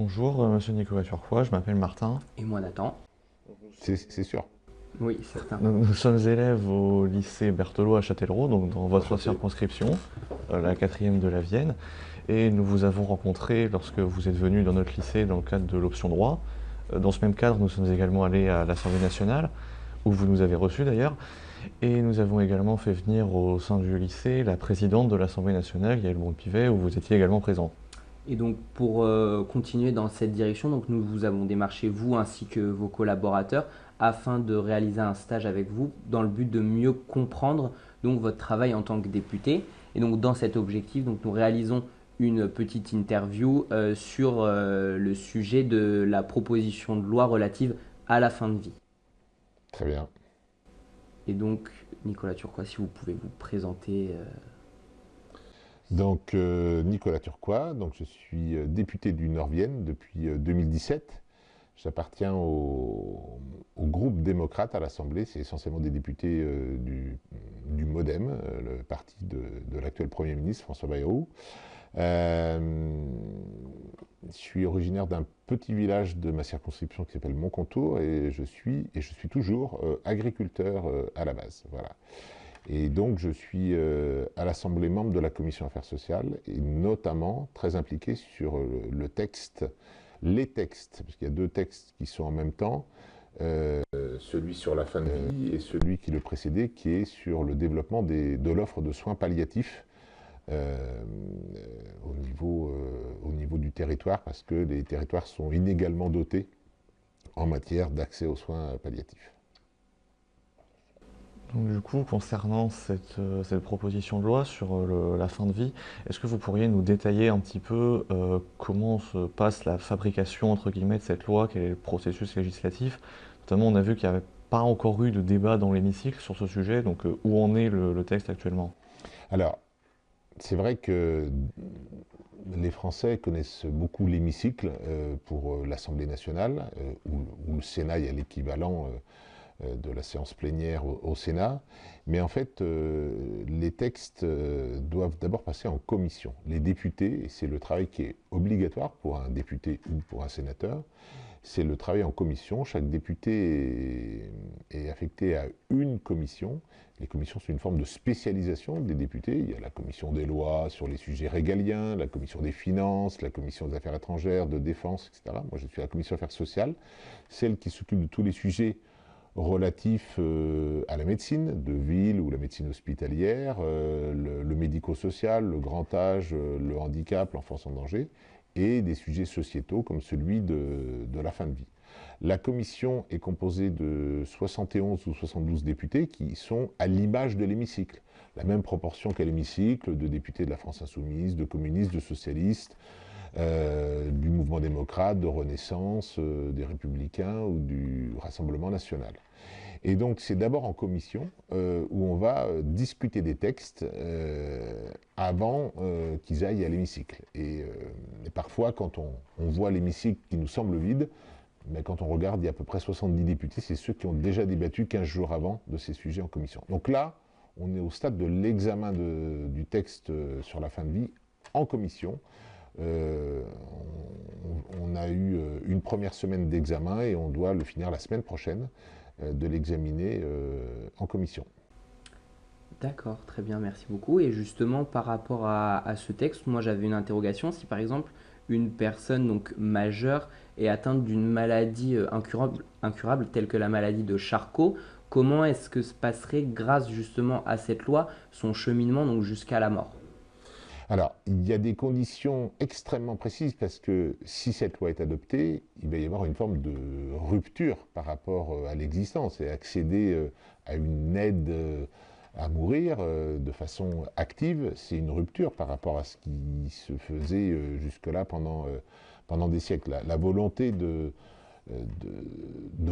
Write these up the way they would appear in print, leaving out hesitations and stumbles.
Bonjour, monsieur Nicolas Turquois, je m'appelle Martin. Et moi, Nathan. C'est sûr. Oui, certain. Nous sommes élèves au lycée Berthelot à Châtellerault, donc dans votre Enchanté. circonscription, la quatrième de la Vienne. Et nous vous avons rencontré lorsque vous êtes venu dans notre lycée dans le cadre de l'option droit. Dans ce même cadre, nous sommes également allés à l'Assemblée nationale, où vous nous avez reçus d'ailleurs. Et nous avons également fait venir au sein du lycée la présidente de l'Assemblée nationale, Yael Braun-Pivet, où vous étiez également présent. Et donc, pour continuer dans cette direction, donc nous vous avons démarché, vous ainsi que vos collaborateurs, afin de réaliser un stage avec vous dans le but de mieux comprendre donc, votre travail en tant que député. Et donc, dans cet objectif, donc, nous réalisons une petite interview sur le sujet de la proposition de loi relative à la fin de vie. Très bien. Et donc, Nicolas Turquois, si vous pouvez vous présenter. Donc, Nicolas Turquois, donc je suis député du Nord-Vienne depuis 2017. J'appartiens au groupe démocrate à l'Assemblée. C'est essentiellement des députés du MoDem, le parti de l'actuel Premier ministre François Bayrou. Je suis originaire d'un petit village de ma circonscription qui s'appelle Montcontour et je suis toujours agriculteur à la base. Voilà. Et donc je suis à l'Assemblée membre de la Commission Affaires sociales et notamment très impliqué sur les textes, parce qu'il y a deux textes qui sont en même temps, celui sur la fin de vie et celui qui le précédait, qui est sur le développement de l'offre de soins palliatifs au niveau du territoire, parce que les territoires sont inégalement dotés en matière d'accès aux soins palliatifs. Donc, du coup, concernant cette proposition de loi sur la fin de vie, est-ce que vous pourriez nous détailler un petit peu comment se passe la fabrication, entre guillemets, de cette loi, quel est le processus législatif? Notamment, on a vu qu'il n'y avait pas encore eu de débat dans l'hémicycle sur ce sujet, donc où en est le texte actuellement? Alors, c'est vrai que les Français connaissent beaucoup l'hémicycle pour l'Assemblée nationale, où le Sénat, il y a l'équivalent de la séance plénière au Sénat. Mais en fait, les textes doivent d'abord passer en commission. Les députés, et c'est le travail qui est obligatoire pour un député ou pour un sénateur, c'est le travail en commission. Chaque député est affecté à une commission. Les commissions sont une forme de spécialisation des députés. Il y a la commission des lois sur les sujets régaliens, la commission des finances, la commission des affaires étrangères, de défense, etc. Moi, je suis à la commission affaires sociales, celle qui s'occupe de tous les sujets relatifs à la médecine de ville ou la médecine hospitalière, le médico-social, le grand âge, le handicap, l'enfance en danger, et des sujets sociétaux comme celui de la fin de vie. La commission est composée de 71 ou 72 députés qui sont à l'image de l'hémicycle. La même proportion qu'à l'hémicycle de députés de la France insoumise, de communistes, de socialistes, du mouvement démocrate, de Renaissance, des Républicains ou du Rassemblement national. Et donc c'est d'abord en commission où on va discuter des textes avant qu'ils aillent à l'hémicycle. Et parfois quand on voit l'hémicycle qui nous semble vide, mais quand on regarde, il y a à peu près 70 députés, c'est ceux qui ont déjà débattu 15 jours avant de ces sujets en commission. Donc là, on est au stade de l'examen du texte sur la fin de vie en commission. On a eu une première semaine d'examen et on doit le finir la semaine prochaine, de l'examiner en commission. D'accord, très bien, merci beaucoup. Et justement, par rapport à ce texte, moi j'avais une interrogation. Si par exemple une personne donc majeure est atteinte d'une maladie incurable telle que la maladie de Charcot, comment est-ce que se passerait, grâce justement à cette loi, son cheminement donc jusqu'à la mort? Alors, il y a des conditions extrêmement précises parce que si cette loi est adoptée, il va y avoir une forme de rupture par rapport à l'existence et accéder à une aide à mourir de façon active, c'est une rupture par rapport à ce qui se faisait jusque-là pendant des siècles. La volonté de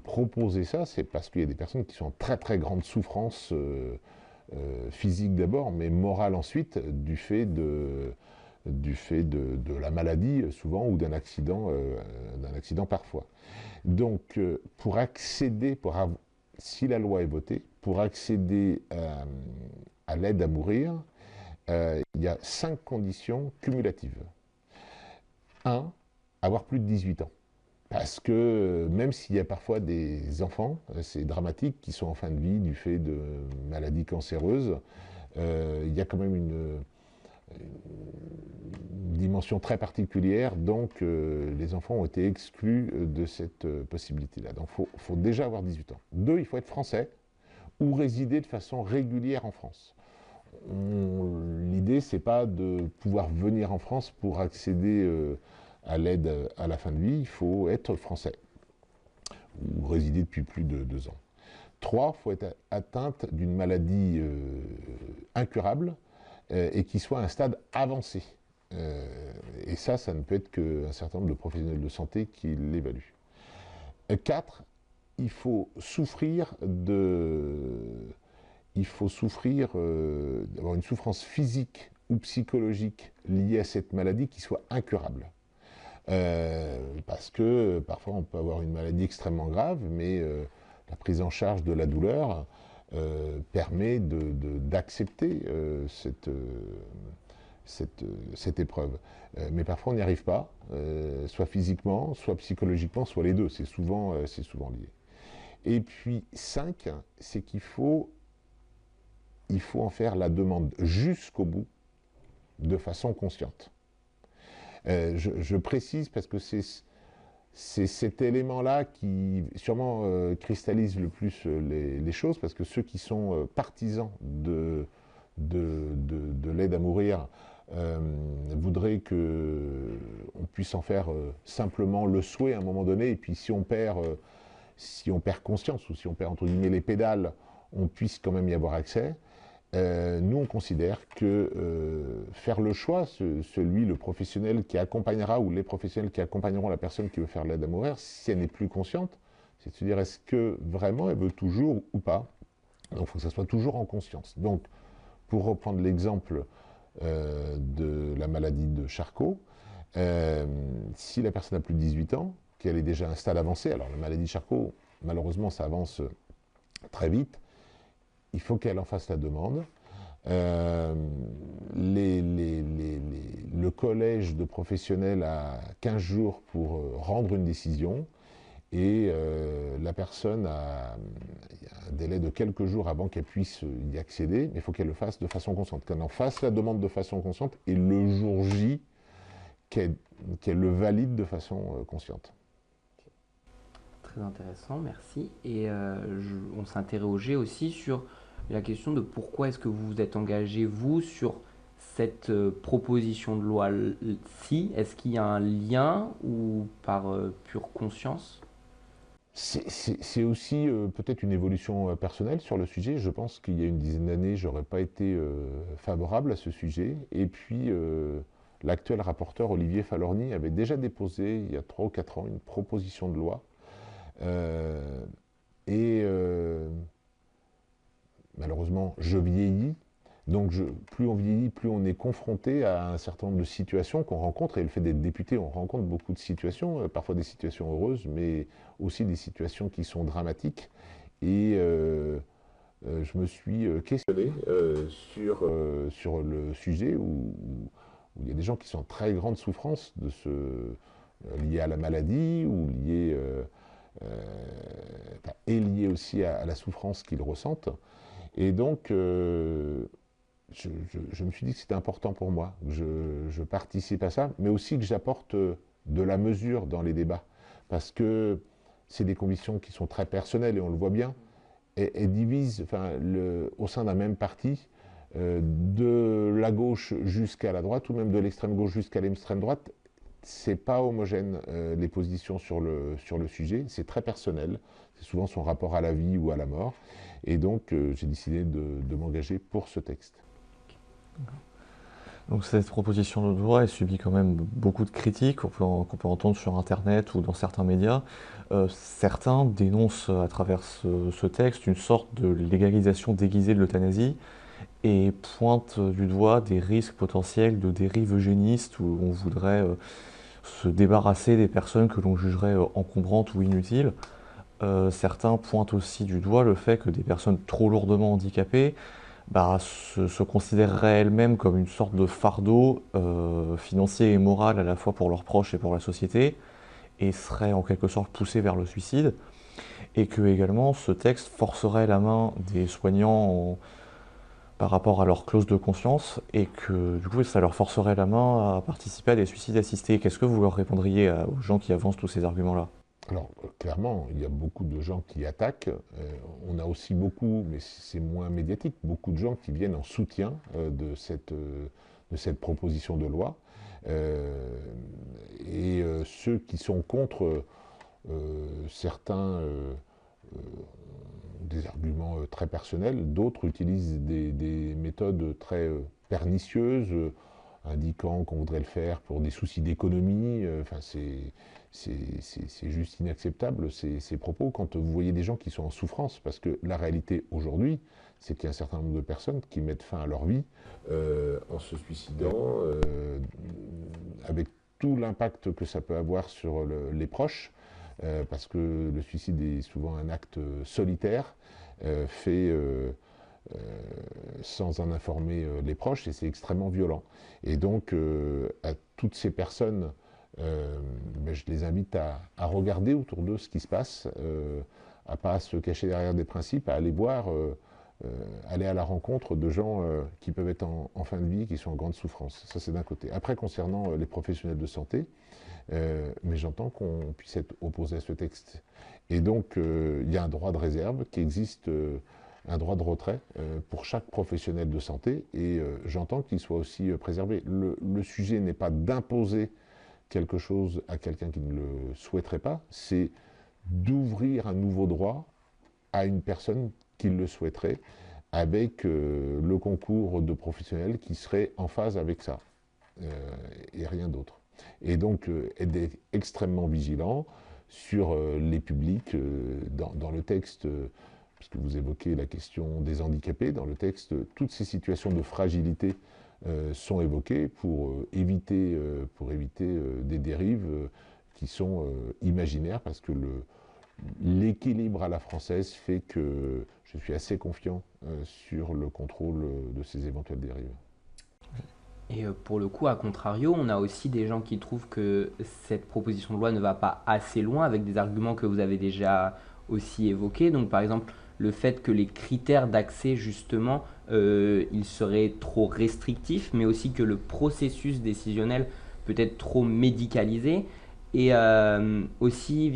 proposer ça, c'est parce qu'il y a des personnes qui sont en très très grande souffrance physique d'abord, mais morale ensuite, du fait de la maladie souvent ou d'un accident parfois. Donc pour accéder, si la loi est votée, pour accéder à l'aide à mourir, il y a 5 conditions cumulatives. 1. avoir plus de 18 ans. Parce que même s'il y a parfois des enfants, c'est dramatique, qui sont en fin de vie du fait de maladies cancéreuses, il y a quand même une dimension très particulière, donc les enfants ont été exclus de cette possibilité-là. Donc il faut déjà avoir 18 ans. 2, il faut être français ou résider de façon régulière en France. L'idée, c'est pas de pouvoir venir en France pour accéder à l'aide à la fin de vie, il faut être français ou résider depuis plus de 2 ans. 3, il faut être atteinte d'une maladie incurable et qui soit à un stade avancé. Et ça ne peut être qu'un certain nombre de professionnels de santé qui l'évaluent. 4, il faut souffrir d'avoir une souffrance physique ou psychologique liée à cette maladie qui soit incurable. Parce que parfois on peut avoir une maladie extrêmement grave, mais la prise en charge de la douleur permet d'accepter cette épreuve. Mais parfois on n'y arrive pas, soit physiquement, soit psychologiquement, soit les deux, c'est souvent lié. Et puis 5, c'est qu'il faut en faire la demande jusqu'au bout, de façon consciente. Je précise parce que c'est cet élément-là qui sûrement cristallise le plus les choses, parce que ceux qui sont partisans de l'aide à mourir voudraient qu'on puisse en faire simplement le souhait à un moment donné, et puis si on perd conscience, ou si on perd entre guillemets les pédales, on puisse quand même y avoir accès. Nous, on considère que faire le choix, le professionnel qui accompagnera, ou les professionnels qui accompagneront la personne qui veut faire l'aide à mourir, si elle n'est plus consciente, c'est de se dire est-ce que vraiment elle veut toujours ou pas. Donc il faut que ça soit toujours en conscience. Donc, pour reprendre l'exemple de la maladie de Charcot, si la personne a plus de 18 ans, qu'elle est déjà à un stade avancé, alors la maladie de Charcot, malheureusement, ça avance très vite, il faut qu'elle en fasse la demande. Le collège de professionnels a 15 jours pour rendre une décision, et la personne il y a un délai de quelques jours avant qu'elle puisse y accéder, mais il faut qu'elle le fasse de façon consciente, qu'elle en fasse la demande de façon consciente, et le jour J, qu'elle le valide de façon consciente. Très intéressant, merci. Et on s'interrogeait aussi sur la question de pourquoi est-ce que vous vous êtes engagé, vous, sur cette proposition de loi-ci. Est-ce qu'il y a un lien, ou par pure conscience? C'est aussi peut-être une évolution personnelle sur le sujet. Je pense qu'il y a une dizaine d'années, je n'aurais pas été favorable à ce sujet. Et puis, l'actuel rapporteur Olivier Falorni avait déjà déposé, il y a 3 ou 4 ans, une proposition de loi. Malheureusement, je vieillis. Donc, plus on vieillit, plus on est confronté à un certain nombre de situations qu'on rencontre. Et le fait d'être député, on rencontre beaucoup de situations, parfois des situations heureuses, mais aussi des situations qui sont dramatiques. Et je me suis questionné sur le sujet où il y a des gens qui sont en très grande souffrance liées à la maladie, ou liées aussi à la souffrance qu'ils ressentent. Et donc, je me suis dit que c'était important pour moi, que je participe à ça, mais aussi que j'apporte de la mesure dans les débats, parce que c'est des convictions qui sont très personnelles, et on le voit bien, et divisent au sein d'un même parti, de la gauche jusqu'à la droite, ou même de l'extrême gauche jusqu'à l'extrême droite. C'est pas homogène les positions sur le sujet, c'est très personnel, c'est souvent son rapport à la vie ou à la mort, et donc j'ai décidé de m'engager pour ce texte. Donc cette proposition de loi, elle subit quand même beaucoup de critiques qu'on peut entendre sur Internet ou dans certains médias. Certains dénoncent à travers ce texte une sorte de légalisation déguisée de l'euthanasie, et pointent du doigt des risques potentiels de dérive eugéniste, où on voudrait se débarrasser des personnes que l'on jugerait encombrantes ou inutiles. Certains pointent aussi du doigt le fait que des personnes trop lourdement handicapées se considéreraient elles-mêmes comme une sorte de fardeau financier et moral à la fois pour leurs proches et pour la société, et seraient en quelque sorte poussées vers le suicide, et que également ce texte forcerait la main des soignants par rapport à leur clause de conscience, et que du coup ça leur forcerait la main à participer à des suicides assistés. Qu'est-ce que vous leur répondriez aux gens qui avancent tous ces arguments-là? Alors, clairement, il y a beaucoup de gens qui attaquent. On a aussi beaucoup, mais c'est moins médiatique, beaucoup de gens qui viennent en soutien de cette proposition de loi. Ceux qui sont contre certains des arguments très personnels, d'autres utilisent des méthodes très pernicieuses, indiquant qu'on voudrait le faire pour des soucis d'économie. Enfin, c'est juste inacceptable ces propos quand vous voyez des gens qui sont en souffrance, parce que la réalité aujourd'hui, c'est qu'il y a un certain nombre de personnes qui mettent fin à leur vie en se suicidant, avec tout l'impact que ça peut avoir sur les proches, parce que le suicide est souvent un acte solitaire, fait sans en informer les proches, et c'est extrêmement violent. Et donc, à toutes ces personnes, je les invite à regarder autour d'eux ce qui se passe, à ne pas se cacher derrière des principes, à aller voir, aller à la rencontre de gens qui peuvent être en fin de vie, qui sont en grande souffrance. Ça, c'est d'un côté. Après, concernant les professionnels de santé, mais j'entends qu'on puisse être opposé à ce texte. Et donc, il y a un droit de réserve qui existe, un droit de retrait pour chaque professionnel de santé, et j'entends qu'il soit aussi préservé. Le sujet n'est pas d'imposer quelque chose à quelqu'un qui ne le souhaiterait pas, c'est d'ouvrir un nouveau droit à une personne qui le souhaiterait, avec le concours de professionnels qui seraient en phase avec ça, et rien d'autre. Et donc, être extrêmement vigilant sur les publics. Dans le texte, puisque vous évoquez la question des handicapés, dans le texte, toutes ces situations de fragilité sont évoquées pour éviter des dérives qui sont imaginaires, parce que l'équilibre à la française fait que je suis assez confiant sur le contrôle de ces éventuelles dérives. Et pour le coup, à contrario, on a aussi des gens qui trouvent que cette proposition de loi ne va pas assez loin, avec des arguments que vous avez déjà aussi évoqués. Donc par exemple, le fait que les critères d'accès, justement, ils seraient trop restrictifs, mais aussi que le processus décisionnel peut être trop médicalisé. Et aussi,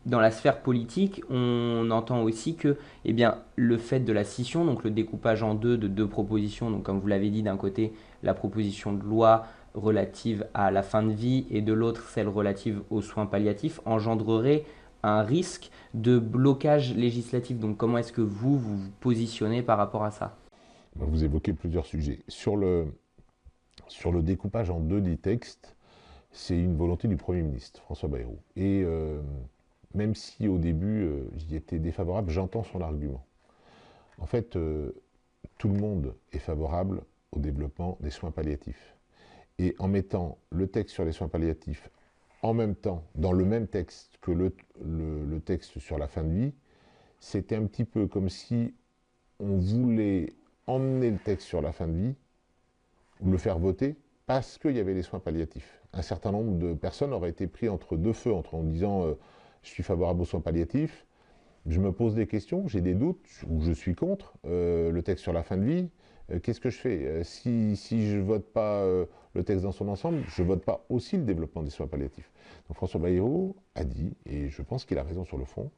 dans la sphère politique, on entend aussi que eh bien, le fait de la scission, donc le découpage en deux de deux propositions, donc comme vous l'avez dit, d'un côté la proposition de loi relative à la fin de vie et de l'autre celle relative aux soins palliatifs, engendrerait un risque de blocage législatif. Donc comment est-ce que vous positionnez par rapport à ça? Vous évoquez plusieurs sujets. Sur le découpage en deux des textes, c'est une volonté du Premier ministre, François Bayrou. Et même si au début j'y étais défavorable, j'entends son argument. En fait, tout le monde est favorable au développement des soins palliatifs. Et en mettant le texte sur les soins palliatifs en même temps, dans le même texte que le texte sur la fin de vie, c'était un petit peu comme si on voulait emmener le texte sur la fin de vie, ou le faire voter, parce qu'il y avait les soins palliatifs. Un certain nombre de personnes auraient été pris entre deux feux, en disant je suis favorable aux soins palliatifs, je me pose des questions, j'ai des doutes, ou je suis contre le texte sur la fin de vie. Qu'est-ce que je fais si je ne vote pas le texte dans son ensemble, je ne vote pas aussi le développement des soins palliatifs. Donc François Bayrou a dit, et je pense qu'il a raison sur le fond,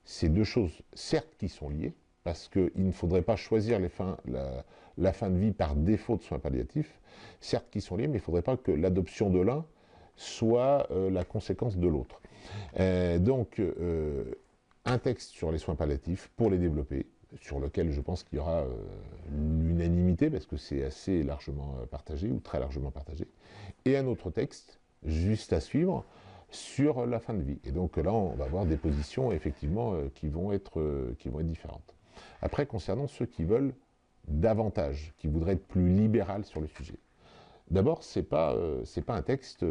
ces deux choses, certes, qui sont liées, parce qu'il ne faudrait pas choisir la fin de vie par défaut de soins palliatifs, certes qui sont liées, mais il ne faudrait pas que l'adoption de l'un soit la conséquence de l'autre. Un texte sur les soins palliatifs pour les développer, sur lequel je pense qu'il y aura l'unanimité, parce que c'est assez largement partagé, ou très largement partagé, et un autre texte, juste à suivre, sur la fin de vie. Et donc là, on va avoir des positions, effectivement, qui vont être différentes. Après, concernant ceux qui veulent davantage, qui voudraient être plus libéral sur le sujet. D'abord, c'est pas un texte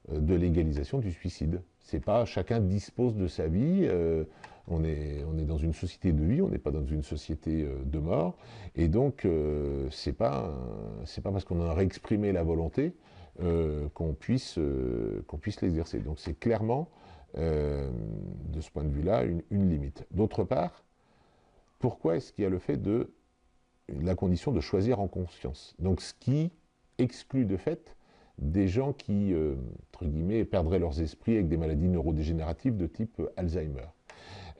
de légalisation du suicide. C'est pas chacun dispose de sa vie, on est dans une société de vie, on n'est pas dans une société de mort, et donc c'est pas parce qu'on a exprimé la volonté qu'on puisse l'exercer. Donc c'est clairement, de ce point de vue-là, une limite. D'autre part, pourquoi est-ce qu'il y a le fait de la condition de choisir en conscience? Donc ce qui exclut de fait des gens qui, entre guillemets, perdraient leurs esprits avec des maladies neurodégénératives de type Alzheimer.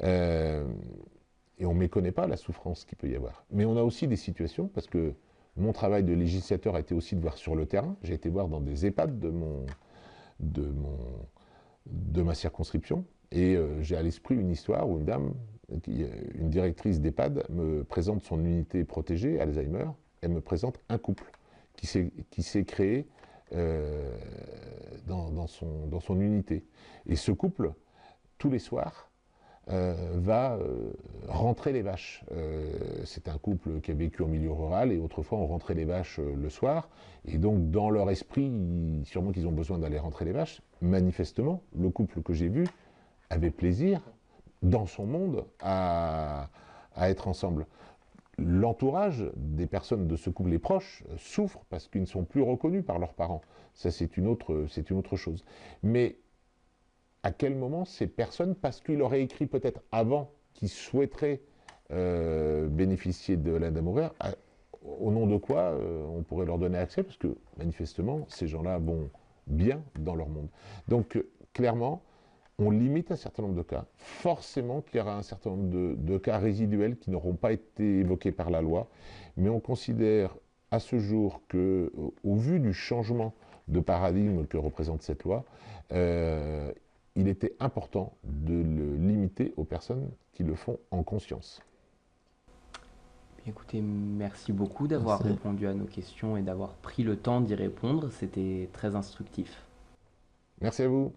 Et on ne méconnaît pas la souffrance qu'il peut y avoir. Mais on a aussi des situations, parce que mon travail de législateur a été aussi de voir sur le terrain. J'ai été voir dans des EHPAD de ma circonscription, et j'ai à l'esprit une histoire où une dame, une directrice d'EHPAD, me présente son unité protégée, Alzheimer. Elle me présente un couple qui s'est créé dans son unité. Et ce couple, tous les soirs, va rentrer les vaches. C'est un couple qui a vécu en milieu rural, et autrefois on rentrait les vaches le soir, et donc dans leur esprit, sûrement qu'ils ont besoin d'aller rentrer les vaches. Manifestement, le couple que j'ai vu avait plaisir dans son monde à être ensemble. L'entourage des personnes de ce couple, les proches, souffrent parce qu'ils ne sont plus reconnus par leurs parents. Ça, c'est une autre chose. Mais à quel moment ces personnes, parce qu'il aurait écrit peut-être avant qu'ils souhaiteraient bénéficier de l'aide à mourir, au nom de quoi on pourrait leur donner accès? Parce que manifestement, ces gens-là vont bien dans leur monde. Donc clairement, on limite un certain nombre de cas. Forcément qu'il y aura un certain nombre de cas résiduels qui n'auront pas été évoqués par la loi, mais on considère à ce jour que, au vu du changement de paradigme que représente cette loi, il était important de le limiter aux personnes qui le font en conscience. Écoutez, merci beaucoup d'avoir répondu à nos questions et d'avoir pris le temps d'y répondre. C'était très instructif. Merci à vous.